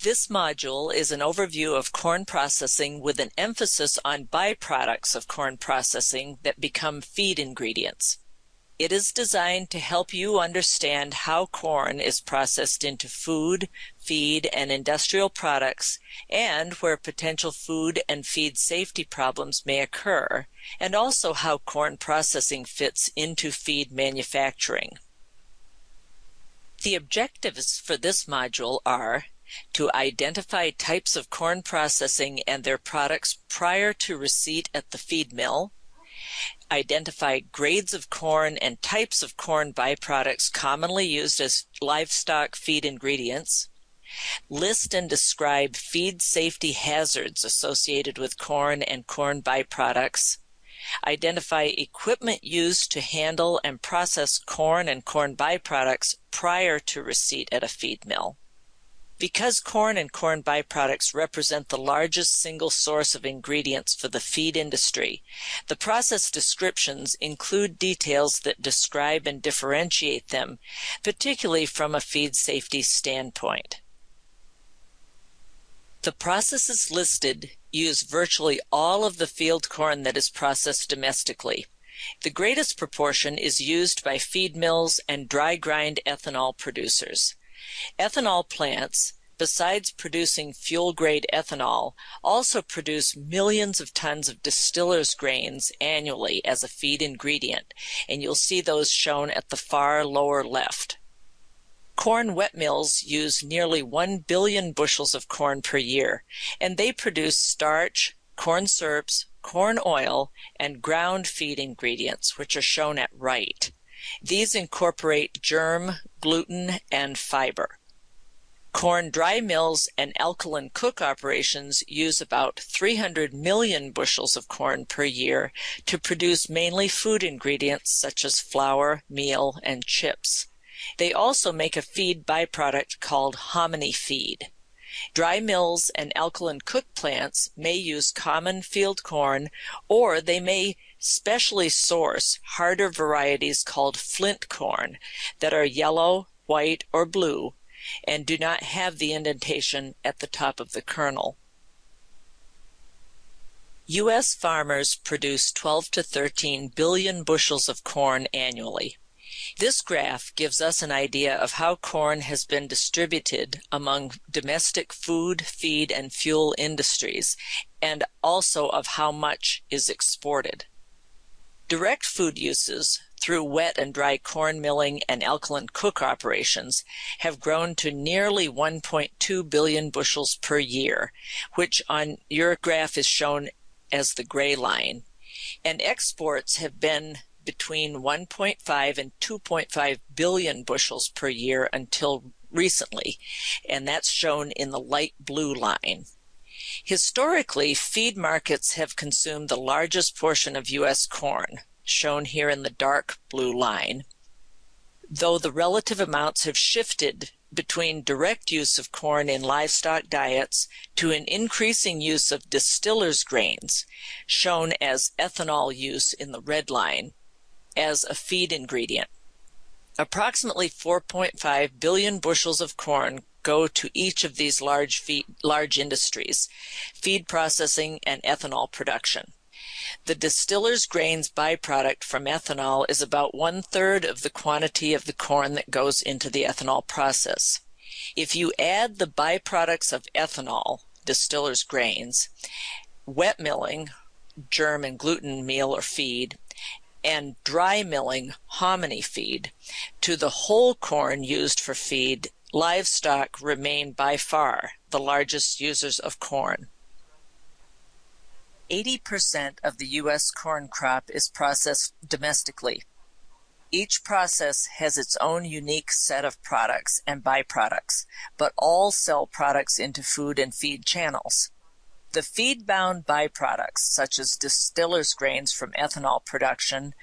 This module is an overview of corn processing with an emphasis on byproducts of corn processing that become feed ingredients. It is designed to help you understand how corn is processed into food, feed, and industrial products, and where potential food and feed safety problems may occur, and also how corn processing fits into feed manufacturing. The objectives for this module are to identify types of corn processing and their products prior to receipt at the feed mill, identify grades of corn and types of corn byproducts commonly used as livestock feed ingredients, list and describe feed safety hazards associated with corn and corn byproducts, identify equipment used to handle and process corn and corn byproducts prior to receipt at a feed mill. Because corn and corn byproducts represent the largest single source of ingredients for the feed industry, the process descriptions include details that describe and differentiate them, particularly from a feed safety standpoint. The processes listed use virtually all of the field corn that is processed domestically. The greatest proportion is used by feed mills and dry grind ethanol producers. Ethanol plants, besides producing fuel-grade ethanol, also produce millions of tons of distillers' grains annually as a feed ingredient, and you'll see those shown at the far lower left. Corn wet mills use nearly 1 billion bushels of corn per year, and they produce starch, corn syrups, corn oil, and ground feed ingredients, which are shown at right. These incorporate germ, gluten, and fiber. Corn dry mills and alkaline cook operations use about 300 million bushels of corn per year to produce mainly food ingredients such as flour, meal, and chips. They also make a feed byproduct called hominy feed. Dry mills and alkaline cook plants may use common field corn, or they may specially source harder varieties called flint corn that are yellow, white, or blue and do not have the indentation at the top of the kernel. U.S. farmers produce 12 to 13 billion bushels of corn annually. This graph gives us an idea of how corn has been distributed among domestic food, feed, and fuel industries, and also of how much is exported. Direct food uses through wet and dry corn milling and alkaline cook operations have grown to nearly 1.2 billion bushels per year, which on your graph is shown as the gray line, and exports have been between 1.5 and 2.5 billion bushels per year until recently, and that's shown in the light blue line. Historically, feed markets have consumed the largest portion of U.S. corn, shown here in the dark blue line, though the relative amounts have shifted between direct use of corn in livestock diets to an increasing use of distillers' grains, shown as ethanol use in the red line, as a feed ingredient. Approximately 4.5 billion bushels of corn go to each of these large industries, feed processing and ethanol production. The distillers' grains byproduct from ethanol is about 1/3 of the quantity of the corn that goes into the ethanol process. If you add the byproducts of ethanol, distillers' grains, wet milling, germ and gluten meal or feed, and dry milling, hominy feed, to the whole corn used for feed, livestock remain by far the largest users of corn. 80% of the U.S. corn crop is processed domestically. Each process has its own unique set of products and byproducts, but all sell products into food and feed channels. The feed-bound byproducts, such as distillers' grains from ethanol production,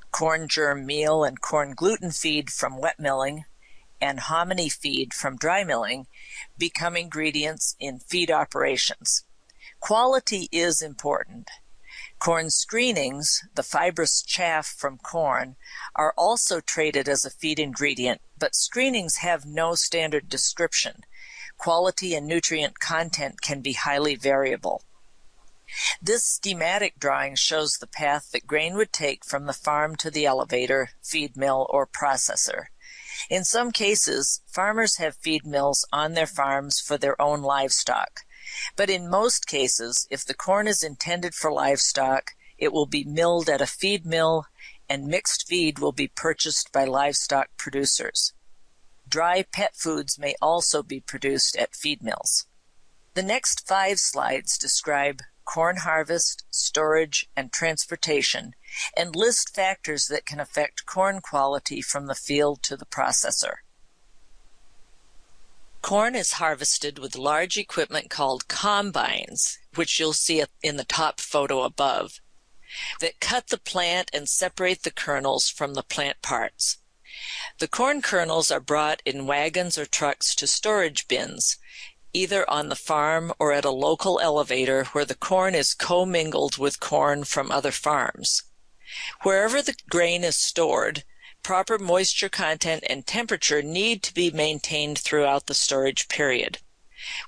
corn germ meal and corn gluten feed from wet milling, and hominy feed from dry milling, become ingredients in feed operations. Quality is important. Corn screenings, the fibrous chaff from corn, are also traded as a feed ingredient, but screenings have no standard description. quality and nutrient content can be highly variable. This schematic drawing shows the path that grain would take from the farm to the elevator, feed mill, or processor. In some cases, farmers have feed mills on their farms for their own livestock. But in most cases, if the corn is intended for livestock, it will be milled at a feed mill, and mixed feed will be purchased by livestock producers. Dry pet foods may also be produced at feed mills. The next 5 slides describe corn harvest, storage, and transportation, and list factors that can affect corn quality from the field to the processor. Corn is harvested with large equipment called combines, which you'll see in the top photo above, that cut the plant and separate the kernels from the plant parts. The corn kernels are brought in wagons or trucks to storage bins, either on the farm or at a local elevator where the corn is commingled with corn from other farms. Wherever the grain is stored, proper moisture content and temperature need to be maintained throughout the storage period.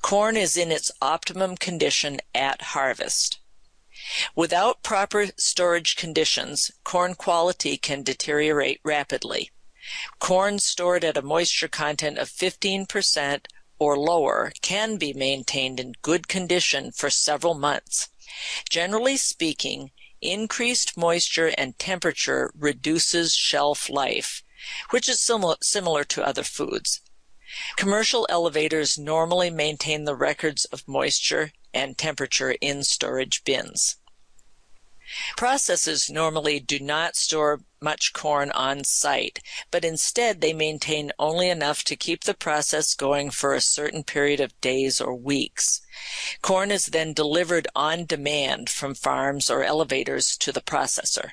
Corn is in its optimum condition at harvest. Without proper storage conditions, corn quality can deteriorate rapidly. Corn stored at a moisture content of 15% or lower can be maintained in good condition for several months. Generally speaking, increased moisture and temperature reduces shelf life, which is similar to other foods. Commercial elevators normally maintain the records of moisture and temperature in storage bins. Processors normally do not store much corn on site, but instead they maintain only enough to keep the process going for a certain period of days or weeks. Corn is then delivered on demand from farms or elevators to the processor.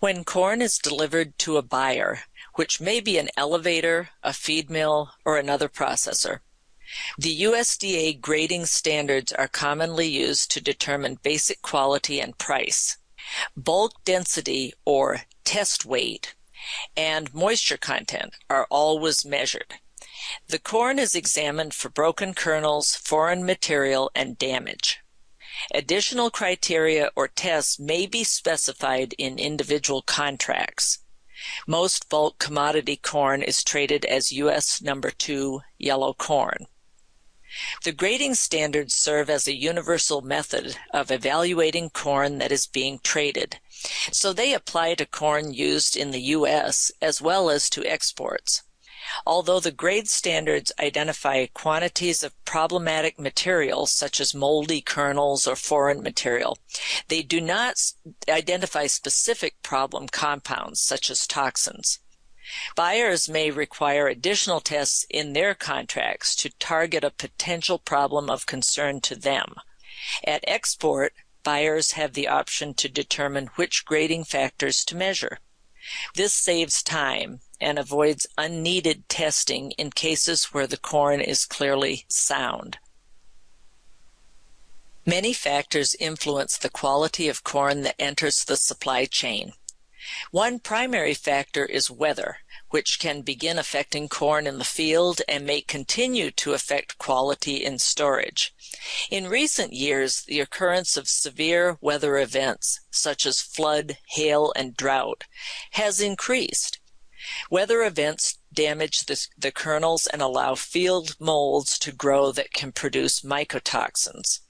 When corn is delivered to a buyer, which may be an elevator, a feed mill, or another processor, the USDA grading standards are commonly used to determine basic quality and price. Bulk density, or test weight, and moisture content are always measured. The corn is examined for broken kernels, foreign material, and damage. Additional criteria or tests may be specified in individual contracts. Most bulk commodity corn is traded as U.S. No. 2 yellow corn. The grading standards serve as a universal method of evaluating corn that is being traded, so they apply to corn used in the U.S. as well as to exports. Although the grade standards identify quantities of problematic material such as moldy kernels or foreign material, they do not identify specific problem compounds such as toxins. Buyers may require additional tests in their contracts to target a potential problem of concern to them. At export, buyers have the option to determine which grading factors to measure. This saves time and avoids unneeded testing in cases where the corn is clearly sound. Many factors influence the quality of corn that enters the supply chain. One primary factor is weather, which can begin affecting corn in the field and may continue to affect quality in storage. In recent years, the occurrence of severe weather events, such as flood, hail, and drought, has increased. Weather events damage the kernels and allow field molds to grow that can produce mycotoxins.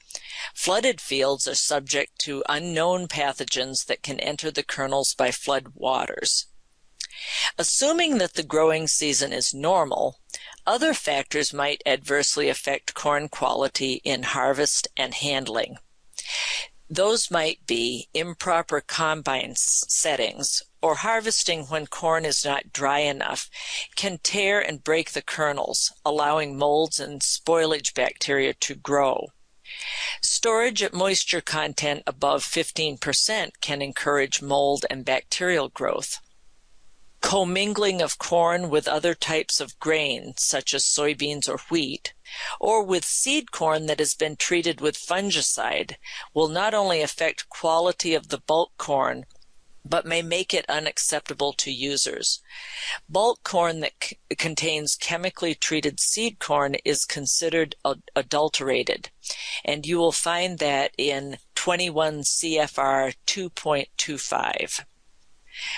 Flooded fields are subject to unknown pathogens that can enter the kernels by flood waters. Assuming that the growing season is normal, other factors might adversely affect corn quality in harvest and handling. Those might be improper combine settings, or harvesting when corn is not dry enough can tear and break the kernels, allowing molds and spoilage bacteria to grow. Storage at moisture content above 15% can encourage mold and bacterial growth. Commingling of corn with other types of grain, such as soybeans or wheat, or with seed corn that has been treated with fungicide, will not only affect quality of the bulk corn, but may make it unacceptable to users. Bulk corn that contains chemically treated seed corn is considered adulterated, and you will find that in 21 CFR 2.25.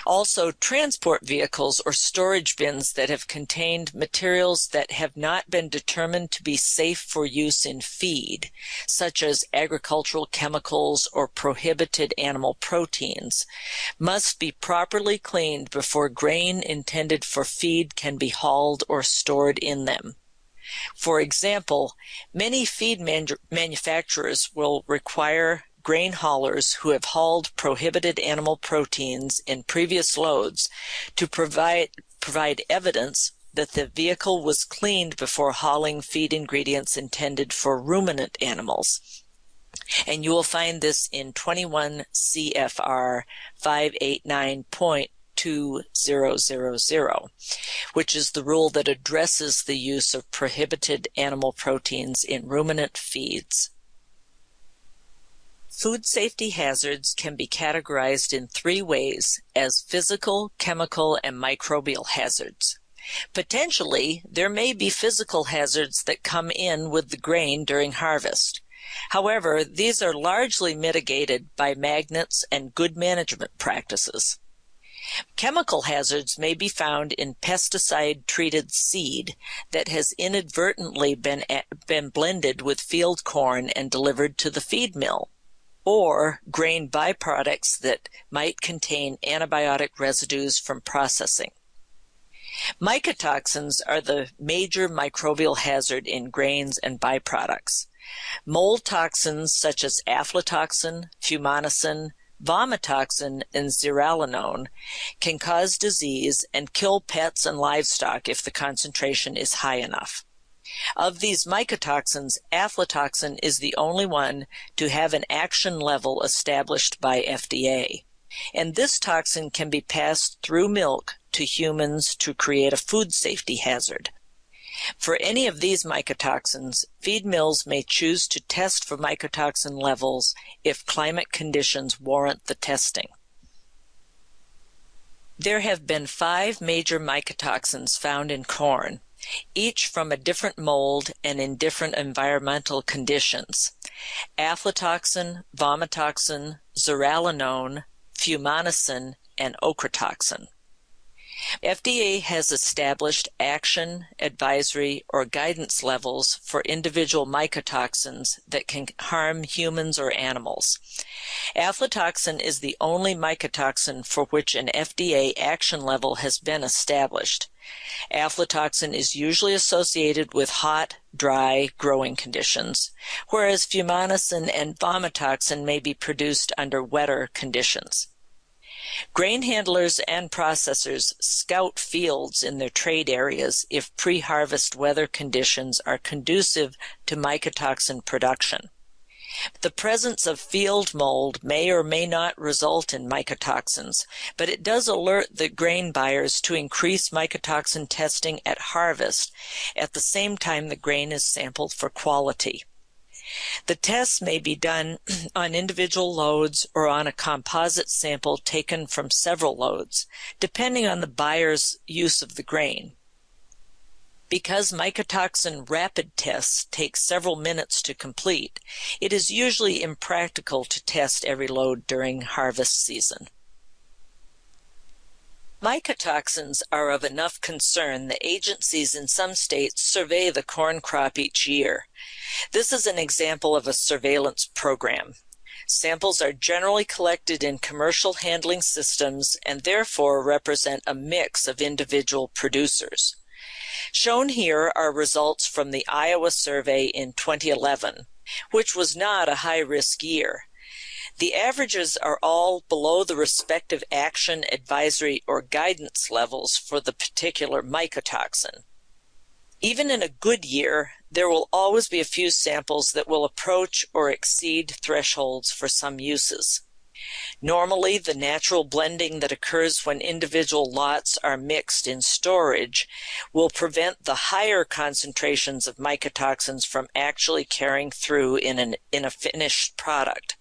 Also, transport vehicles or storage bins that have contained materials that have not been determined to be safe for use in feed, such as agricultural chemicals or prohibited animal proteins, must be properly cleaned before grain intended for feed can be hauled or stored in them. For example, many feed manufacturers will require grain haulers who have hauled prohibited animal proteins in previous loads to provide evidence that the vehicle was cleaned before hauling feed ingredients intended for ruminant animals. And you will find this in 21 CFR 589.2000, which is the rule that addresses the use of prohibited animal proteins in ruminant feeds. Food safety hazards can be categorized in three ways as physical, chemical, and microbial hazards. Potentially, there may be physical hazards that come in with the grain during harvest. However, these are largely mitigated by magnets and good management practices. Chemical hazards may be found in pesticide-treated seed that has inadvertently been blended with field corn and delivered to the feed mill, or grain byproducts that might contain antibiotic residues from processing. Mycotoxins are the major microbial hazard in grains and byproducts. Mold toxins such as aflatoxin, fumonisin, vomitoxin, and zearalenone can cause disease and kill pets and livestock if the concentration is high enough. Of these mycotoxins, aflatoxin is the only one to have an action level established by FDA, and this toxin can be passed through milk to humans to create a food safety hazard. For any of these mycotoxins, feed mills may choose to test for mycotoxin levels if climate conditions warrant the testing. There have been 5 major mycotoxins found in corn, each from a different mold and in different environmental conditions: aflatoxin, vomitoxin, zearalenone, fumonisin, and ochratoxin. FDA has established action, advisory, or guidance levels for individual mycotoxins that can harm humans or animals. Aflatoxin is the only mycotoxin for which an FDA action level has been established. Aflatoxin is usually associated with hot, dry growing conditions, whereas fumonisin and vomitoxin may be produced under wetter conditions. Grain handlers and processors scout fields in their trade areas if pre-harvest weather conditions are conducive to mycotoxin production. The presence of field mold may or may not result in mycotoxins, but it does alert the grain buyers to increase mycotoxin testing at harvest at the same time the grain is sampled for quality. The tests may be done on individual loads or on a composite sample taken from several loads, depending on the buyer's use of the grain. Because mycotoxin rapid tests take several minutes to complete, it is usually impractical to test every load during harvest season. Mycotoxins are of enough concern that agencies in some states survey the corn crop each year. This is an example of a surveillance program. Samples are generally collected in commercial handling systems and therefore represent a mix of individual producers. Shown here are results from the Iowa survey in 2011, which was not a high-risk year. The averages are all below the respective action, advisory, or guidance levels for the particular mycotoxin. Even in a good year, there will always be a few samples that will approach or exceed thresholds for some uses. Normally, the natural blending that occurs when individual lots are mixed in storage will prevent the higher concentrations of mycotoxins from actually carrying through in a finished product.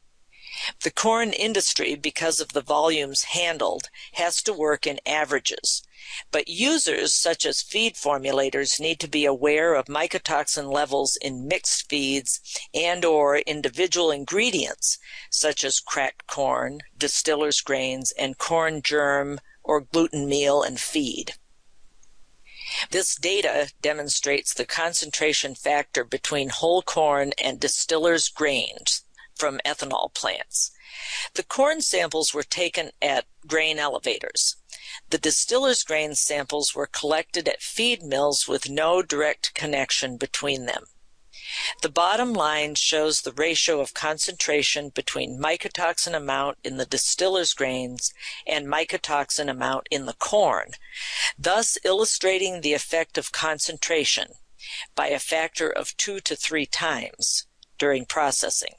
The corn industry, because of the volumes handled, has to work in averages, but users such as feed formulators need to be aware of mycotoxin levels in mixed feeds and/or individual ingredients such as cracked corn, distillers grains, and corn germ or gluten meal and feed. This data demonstrates the concentration factor between whole corn and distillers grains from ethanol plants. The corn samples were taken at grain elevators. The distillers grain samples were collected at feed mills with no direct connection between them. The bottom line shows the ratio of concentration between mycotoxin amount in the distillers grains and mycotoxin amount in the corn, thus illustrating the effect of concentration by a factor of 2 to 3 times during processing.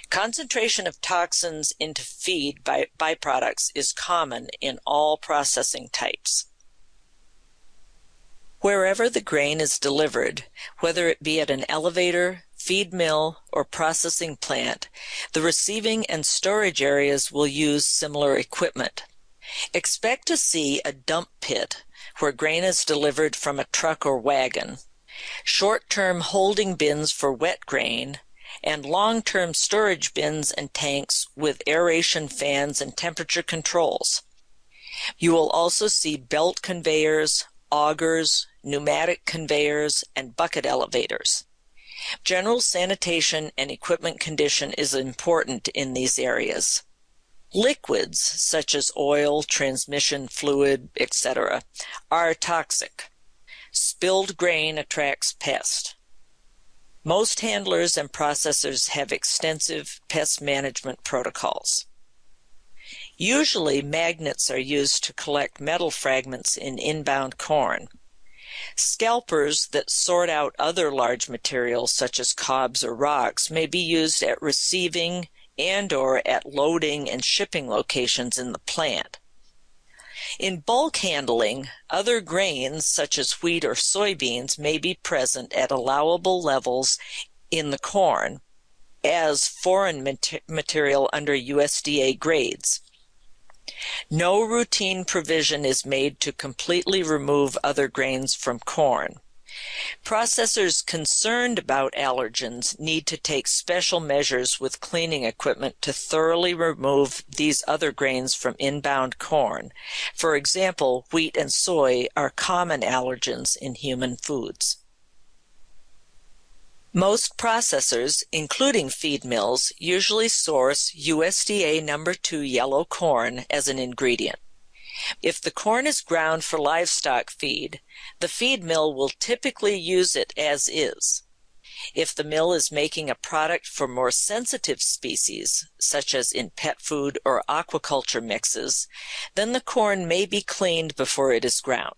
Concentration of toxins into feed by byproducts is common in all processing types. Wherever the grain is delivered, whether it be at an elevator, feed mill, or processing plant, the receiving and storage areas will use similar equipment. Expect to see a dump pit where grain is delivered from a truck or wagon, short-term holding bins for wet grain, and long-term storage bins and tanks with aeration fans and temperature controls. You will also see belt conveyors, augers, pneumatic conveyors, and bucket elevators. General sanitation and equipment condition is important in these areas. Liquids, such as oil, transmission fluid, etc., are toxic. Spilled grain attracts pests. Most handlers and processors have extensive pest management protocols. Usually, magnets are used to collect metal fragments in inbound corn. Scalpers that sort out other large materials such as cobs or rocks may be used at receiving and/or at loading and shipping locations in the plant. In bulk handling, other grains such as wheat or soybeans may be present at allowable levels in the corn as foreign material under USDA grades. No routine provision is made to completely remove other grains from corn. Processors concerned about allergens need to take special measures with cleaning equipment to thoroughly remove these other grains from inbound corn. For example, wheat and soy are common allergens in human foods. Most processors, including feed mills, usually source USDA No. 2 yellow corn as an ingredient. If the corn is ground for livestock feed, the feed mill will typically use it as is. If the mill is making a product for more sensitive species, such as in pet food or aquaculture mixes, then the corn may be cleaned before it is ground.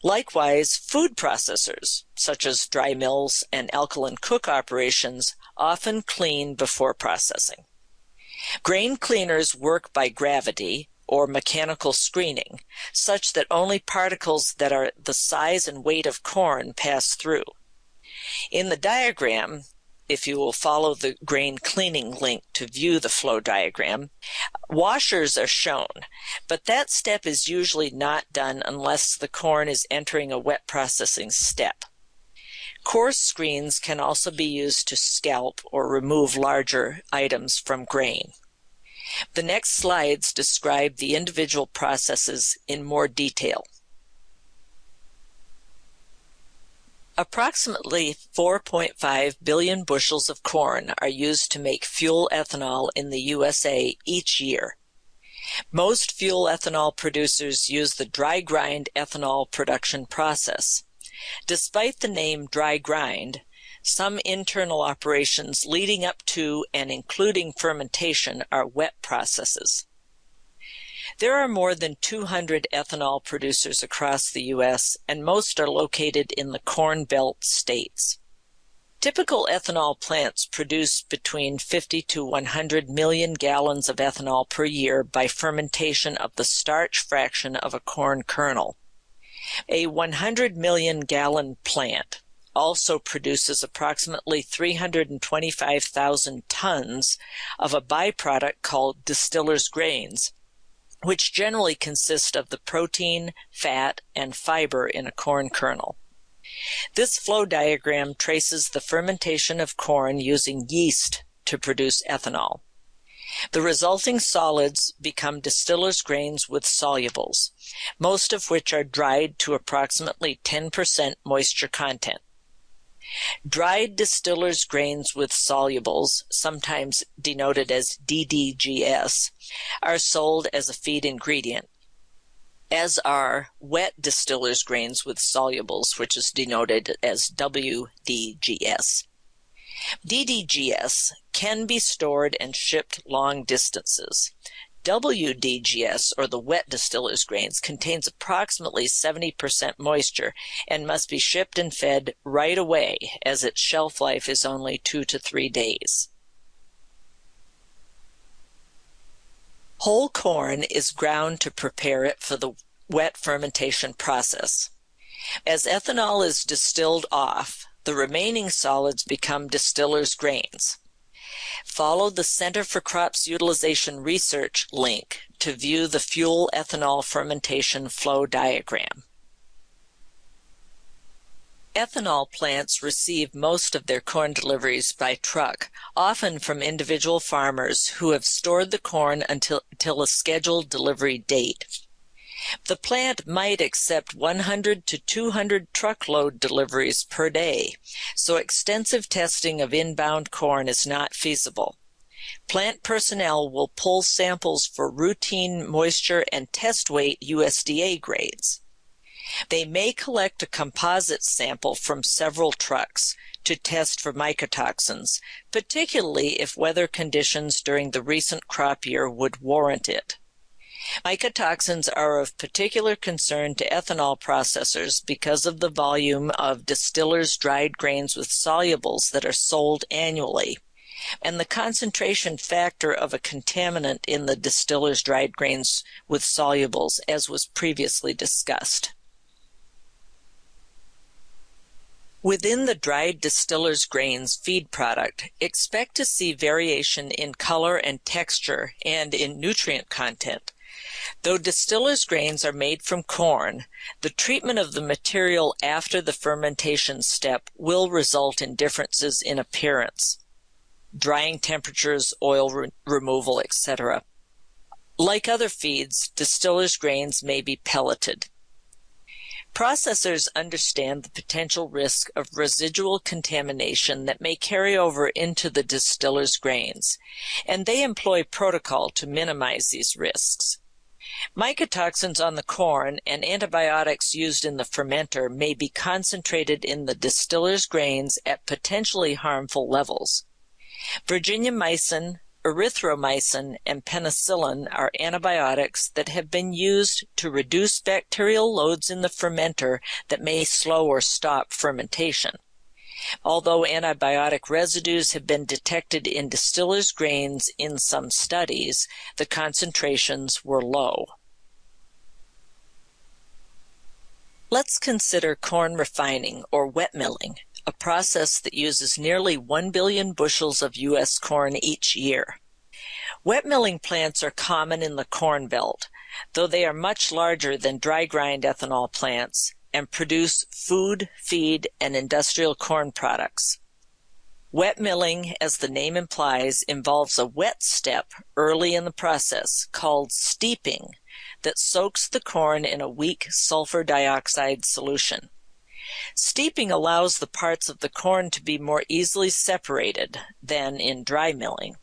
Likewise, food processors, such as dry mills and alkaline cook operations, often clean before processing. Grain cleaners work by gravity or mechanical screening, such that only particles that are the size and weight of corn pass through. In the diagram, if you will follow the grain cleaning link to view the flow diagram, washers are shown, but that step is usually not done unless the corn is entering a wet processing step. Coarse screens can also be used to scalp or remove larger items from grain. The next slides describe the individual processes in more detail. Approximately 4.5 billion bushels of corn are used to make fuel ethanol in the USA each year. Most fuel ethanol producers use the dry grind ethanol production process. Despite the name dry grind, some internal operations leading up to and including fermentation are wet processes. There are more than 200 ethanol producers across the U.S., and most are located in the Corn Belt states. Typical ethanol plants produce between 50 to 100 million gallons of ethanol per year by fermentation of the starch fraction of a corn kernel. A 100 million gallon plant, also produces approximately 325,000 tons of a byproduct called distiller's grains, which generally consist of the protein, fat, and fiber in a corn kernel. This flow diagram traces the fermentation of corn using yeast to produce ethanol. The resulting solids become distiller's grains with solubles, most of which are dried to approximately 10% moisture content. Dried distiller's grains with solubles, sometimes denoted as DDGS, are sold as a feed ingredient, as are wet distiller's grains with solubles, which is denoted as WDGS. DDGS can be stored and shipped long distances. WDGS, or the wet distiller's grains, contains approximately 70% moisture and must be shipped and fed right away, as its shelf life is only 2 to 3 days. Whole corn is ground to prepare it for the wet fermentation process. As ethanol is distilled off, the remaining solids become distiller's grains. Follow the Center for Crops Utilization Research link to view the fuel ethanol fermentation flow diagram. Ethanol plants receive most of their corn deliveries by truck, often from individual farmers who have stored the corn until a scheduled delivery date. The plant might accept 100 to 200 truckload deliveries per day, so extensive testing of inbound corn is not feasible. Plant personnel will pull samples for routine moisture and test weight USDA grades. They may collect a composite sample from several trucks to test for mycotoxins, particularly if weather conditions during the recent crop year would warrant it. Mycotoxins are of particular concern to ethanol processors because of the volume of distillers' dried grains with solubles that are sold annually, and the concentration factor of a contaminant in the distillers' dried grains with solubles, as was previously discussed. Within the dried distiller's grains feed product, expect to see variation in color and texture and in nutrient content. Though distiller's grains are made from corn, the treatment of the material after the fermentation step will result in differences in appearance, drying temperatures, oil removal, etc. Like other feeds, distiller's grains may be pelleted. Processors understand the potential risk of residual contamination that may carry over into the distiller's grains, and they employ protocol to minimize these risks. Mycotoxins on the corn and antibiotics used in the fermenter may be concentrated in the distiller's grains at potentially harmful levels. Virginiamycin, erythromycin, and penicillin are antibiotics that have been used to reduce bacterial loads in the fermenter that may slow or stop fermentation. Although antibiotic residues have been detected in distiller's grains in some studies, the concentrations were low. Let's consider corn refining, or wet milling, a process that uses nearly 1 billion bushels of U.S. corn each year. Wet milling plants are common in the Corn Belt, though they are much larger than dry grind ethanol plants and produce food, feed, and industrial corn products. Wet milling, as the name implies, involves a wet step early in the process called steeping that soaks the corn in a weak sulfur dioxide solution. Steeping allows the parts of the corn to be more easily separated than in dry milling.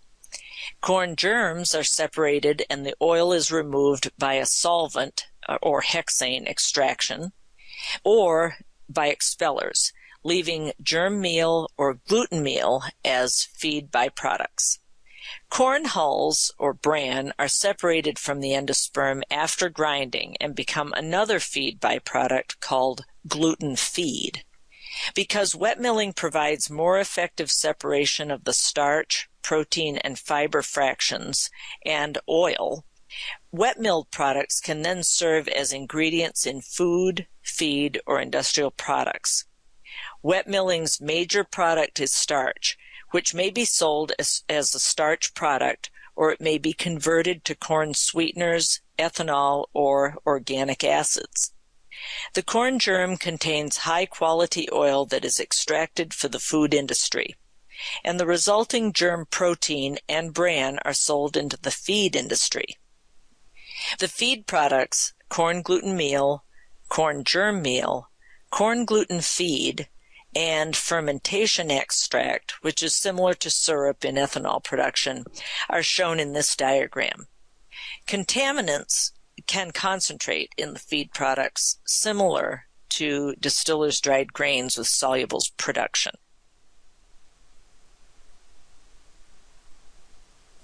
Corn germs are separated and the oil is removed by a solvent or hexane extraction, or by expellers, leaving germ meal or gluten meal as feed byproducts. Corn hulls, or bran, are separated from the endosperm after grinding and become another feed byproduct called gluten feed. Because wet milling provides more effective separation of the starch, protein, and fiber fractions and oil, wet milled products can then serve as ingredients in food, feed, or industrial products. Wet milling's major product is starch, which may be sold as a starch product, or it may be converted to corn sweeteners, ethanol, or organic acids. The corn germ contains high-quality oil that is extracted for the food industry, and the resulting germ protein and bran are sold into the feed industry. The feed products, corn gluten meal, corn germ meal, corn gluten feed, and fermentation extract, which is similar to syrup in ethanol production, are shown in this diagram. Contaminants can concentrate in the feed products, similar to distillers' dried grains with solubles production.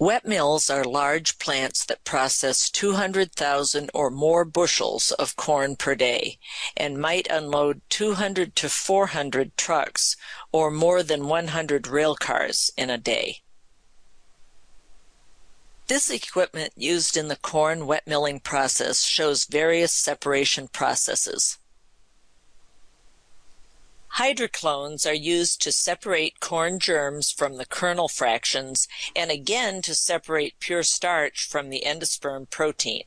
Wet mills are large plants that process 200,000 or more bushels of corn per day and might unload 200 to 400 trucks or more than 100 rail cars in a day. This equipment used in the corn wet milling process shows various separation processes. Hydroclones are used to separate corn germs from the kernel fractions and again to separate pure starch from the endosperm protein.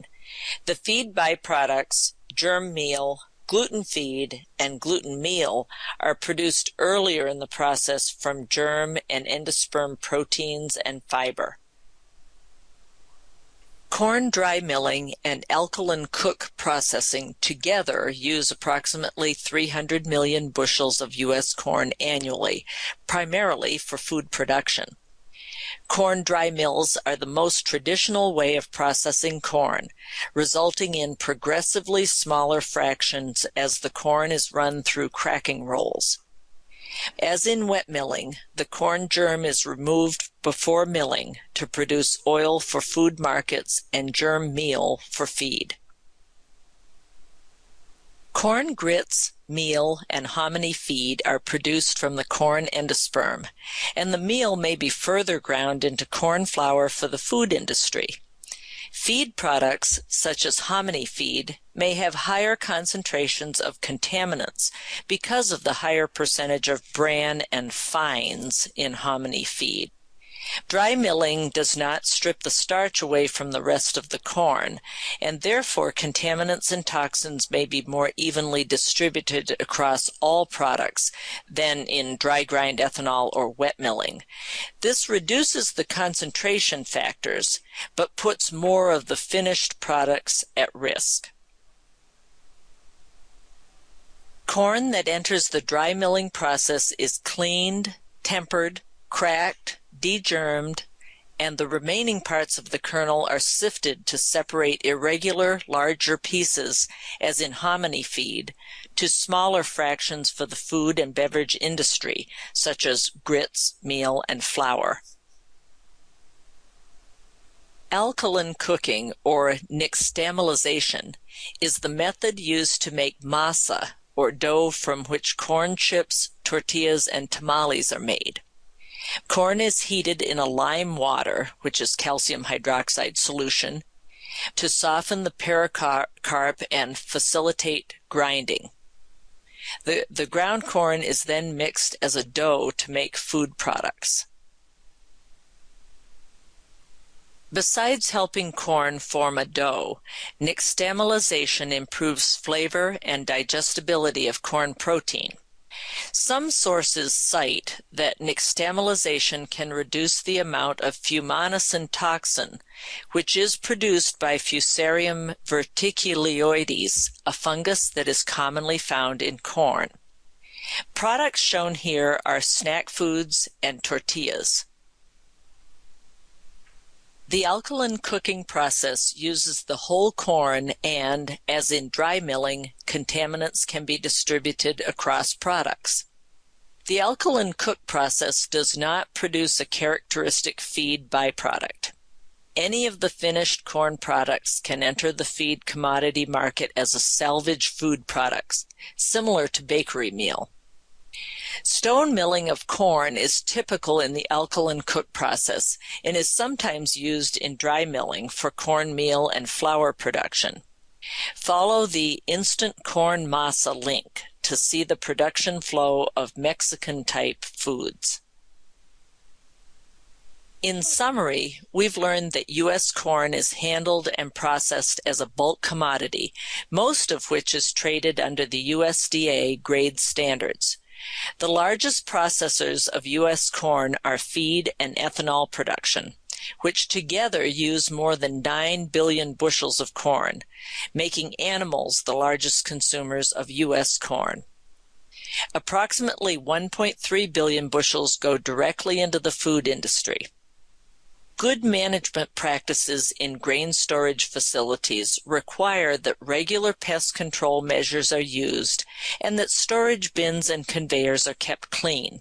The feed byproducts, germ meal, gluten feed, and gluten meal are produced earlier in the process from germ and endosperm proteins and fiber. Corn dry milling and alkaline cook processing together use approximately 300 million bushels of U.S. corn annually, primarily for food production. Corn dry mills are the most traditional way of processing corn, resulting in progressively smaller fractions as the corn is run through cracking rolls. As in wet milling, the corn germ is removed before milling to produce oil for food markets and germ meal for feed. Corn grits, meal, and hominy feed are produced from the corn endosperm, and the meal may be further ground into corn flour for the food industry. Feed products, such as hominy feed, may have higher concentrations of contaminants because of the higher percentage of bran and fines in hominy feed. Dry milling does not strip the starch away from the rest of the corn, and therefore contaminants and toxins may be more evenly distributed across all products than in dry grind ethanol or wet milling. This reduces the concentration factors, but puts more of the finished products at risk. Corn that enters the dry milling process is cleaned, tempered, cracked, degermed, and the remaining parts of the kernel are sifted to separate irregular, larger pieces, as in hominy feed, to smaller fractions for the food and beverage industry, such as grits, meal, and flour. Alkaline cooking, or nixtamalization, is the method used to make masa, or dough from which corn chips, tortillas, and tamales are made. Corn is heated in a lime water, which is calcium hydroxide solution, to soften the pericarp and facilitate grinding. The ground corn is then mixed as a dough to make food products. Besides helping corn form a dough, nixtamalization improves flavor and digestibility of corn protein. Some sources cite that nixtamalization can reduce the amount of fumonisin toxin, which is produced by Fusarium verticuloides, a fungus that is commonly found in corn. Products shown here are snack foods and tortillas. The alkaline cooking process uses the whole corn and, as in dry milling, contaminants can be distributed across products. The alkaline cook process does not produce a characteristic feed byproduct. Any of the finished corn products can enter the feed commodity market as a salvage food product, similar to bakery meal. Stone milling of corn is typical in the alkaline cook process and is sometimes used in dry milling for corn meal and flour production. Follow the Instant Corn Masa link to see the production flow of Mexican-type foods. In summary, we've learned that U.S. corn is handled and processed as a bulk commodity, most of which is traded under the USDA grade standards. The largest processors of U.S. corn are feed and ethanol production, which together use more than 9 billion bushels of corn, making animals the largest consumers of U.S. corn. Approximately 1.3 billion bushels go directly into the food industry. Good management practices in grain storage facilities require that regular pest control measures are used and that storage bins and conveyors are kept clean.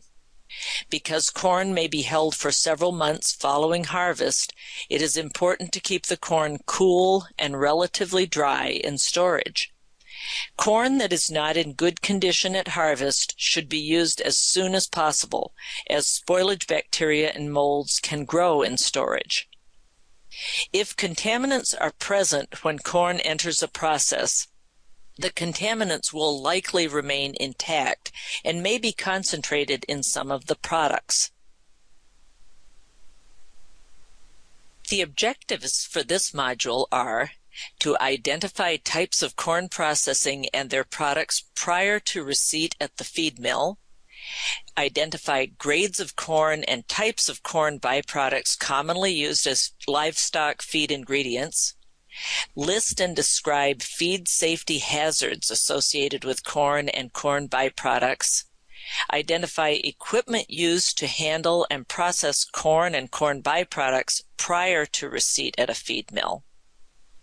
Because corn may be held for several months following harvest, it is important to keep the corn cool and relatively dry in storage. Corn that is not in good condition at harvest should be used as soon as possible, as spoilage bacteria and molds can grow in storage. If contaminants are present when corn enters a process, the contaminants will likely remain intact and may be concentrated in some of the products. The objectives for this module are to identify types of corn processing and their products prior to receipt at the feed mill, identify grades of corn and types of corn byproducts commonly used as livestock feed ingredients, list and describe feed safety hazards associated with corn and corn byproducts, identify equipment used to handle and process corn and corn byproducts prior to receipt at a feed mill.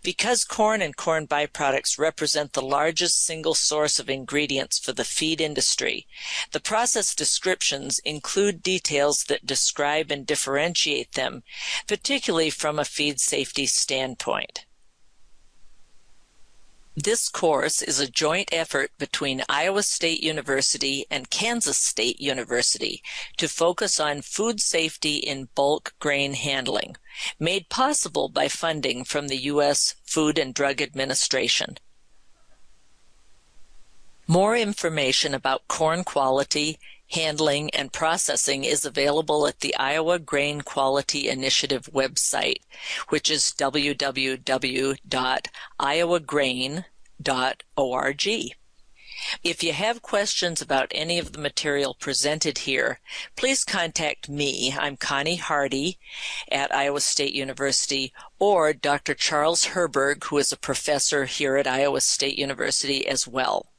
Because corn and corn byproducts represent the largest single source of ingredients for the feed industry, the process descriptions include details that describe and differentiate them, particularly from a feed safety standpoint. This course is a joint effort between Iowa State University and Kansas State University to focus on food safety in bulk grain handling, made possible by funding from the U.S. Food and Drug Administration. More information about corn quality, handling, and processing is available at the Iowa Grain Quality Initiative website, which is www.iowagrain.org. If you have questions about any of the material presented here, please contact me. I'm Connie Hardy at Iowa State University, or Dr. Charles Herberg, who is a professor here at Iowa State University as well.